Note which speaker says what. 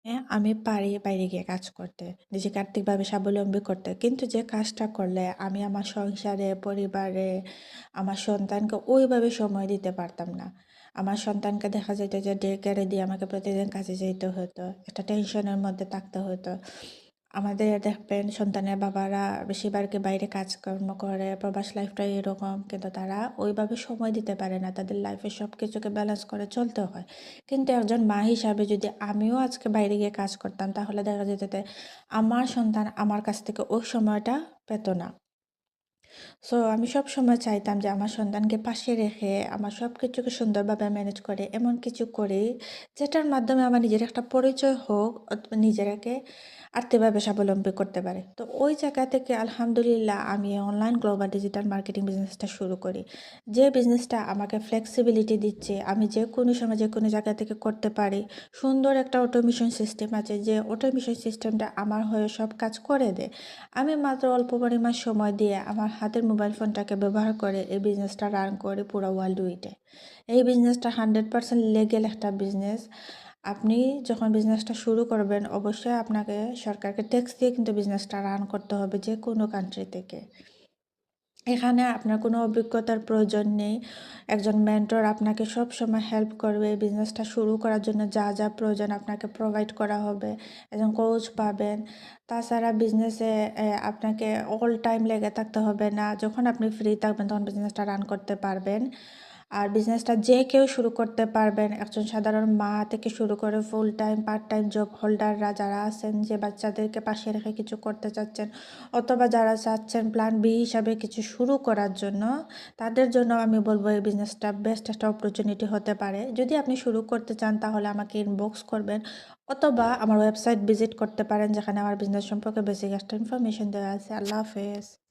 Speaker 1: হ্যাঁ, আমি পারি বাইরে গিয়ে কাজ করতে। নিজেকে আর্থিকভাবে স্বাবলম্বী করতে। কিন্তু যে কাজটা করলে আমি আমার সংসারে, পরিবারে, আমার সন্তানকে ওইভাবে সময় দিতে পারতাম না। আমার সন্তানকে দেখা যেত যে ডে কেয়ারে দিয়ে আমাকে প্রতিদিন কাজে যাইতে হতো। একটা টেনশনের মধ্যে থাকতে হতো। আমাদের দেখবেন সন্তানের বাবারা বেশিরভাগই বাইরে কাজকর্ম করে, প্রবাস লাইফটাই এরকম। কিন্তু তারা ওইভাবে সময় দিতে পারে না। তাদের লাইফে সবকিছুকে ব্যালেন্স করে চলতে হয়। কিন্তু একজন মা হিসাবে যদি আমিও আজকে বাইরে গিয়ে কাজ করতাম তাহলে দেখা যেত যে আমার সন্তান আমার কাছ থেকে ওই সময়টা পেত না। সো আমি সবসময় চাইতাম যে আমার সন্তানকে পাশে রেখে আমার সবকিছুকে সুন্দরভাবে ম্যানেজ করে এমন কিছু করি যেটার মাধ্যমে আমার নিজের একটা পরিচয় হোক অথবা নিজেরাকে আর্থিকভাবে স্বাবলম্বী করতে পারে। তো ওই জায়গা থেকে আলহামদুলিল্লাহ আমি অনলাইন গ্লোবাল ডিজিটাল মার্কেটিং বিজনেসটা শুরু করি। যে বিজনেসটা আমাকে ফ্লেক্সিবিলিটি দিচ্ছে, আমি যে কোনো সময় যে কোনো জায়গা থেকে করতে পারি। সুন্দর একটা অটোমেশন সিস্টেম আছে যে অটোমেশন সিস্টেমটা আমার হয়ে সব কাজ করে দেয়। আমি মাত্র অল্প পরিমাণ সময় দিয়ে আমার হাতের মোবাইল ফোনটাকে ব্যবহার করে এই বিজনেসটা রান করি পুরো ওয়ার্ল্ড উইডে। এই বিজনেসটা 100% লিগ্যাল একটা বিজনেস। আপনি যখন বিজনেসটা শুরু করবেন অবশ্যই আপনাকে সরকারকে ট্যাক্স দিয়ে কিন্তু বিজনেসটা রান করতে হবে যে কোনো কান্ট্রি থেকে। এখানে আপনার কোনো অভিজ্ঞতার প্রয়োজন নেই। একজন মেন্টর আপনাকে সবসময় হেল্প করবে। বিজনেসটা শুরু করার জন্য যা, যা প্রয়োজন আপনাকে প্রোভাইড করা হবে। একজন কোচ পাবেন। তাছাড়া বিজনেসে আপনাকে অল টাইম লেগে থাকতে হবে না। যখন আপনি ফ্রি থাকবেন তখন বিজনেসটা রান করতে পারবেন। আর বিজনেসটা যে কেউ শুরু করতে পারবেন। একজন সাধারণ মা থেকে শুরু করে full time, part time job হোল্ডাররা যারা আছেন যে বাচ্চাদেরকে পাশে রেখে কিছু করতে চাচ্ছেন অথবা যারা চাচ্ছেন প্ল্যান বি হিসাবে কিছু শুরু করার জন্য, তাদের জন্য আমি বলব এই বিজনেসটা বেস্ট একটা অপরচুনিটি হতে পারে। যদি আপনি শুরু করতে চান তাহলে আমাকে ইনবক্স করবেন অথবা আমার ওয়েবসাইট ভিজিট করতে পারেন যেখানে আমার বিজনেস সম্পর্কে বেসিক একটা ইনফরমেশন দেওয়া আছে। আল্লাহ হাফেজ।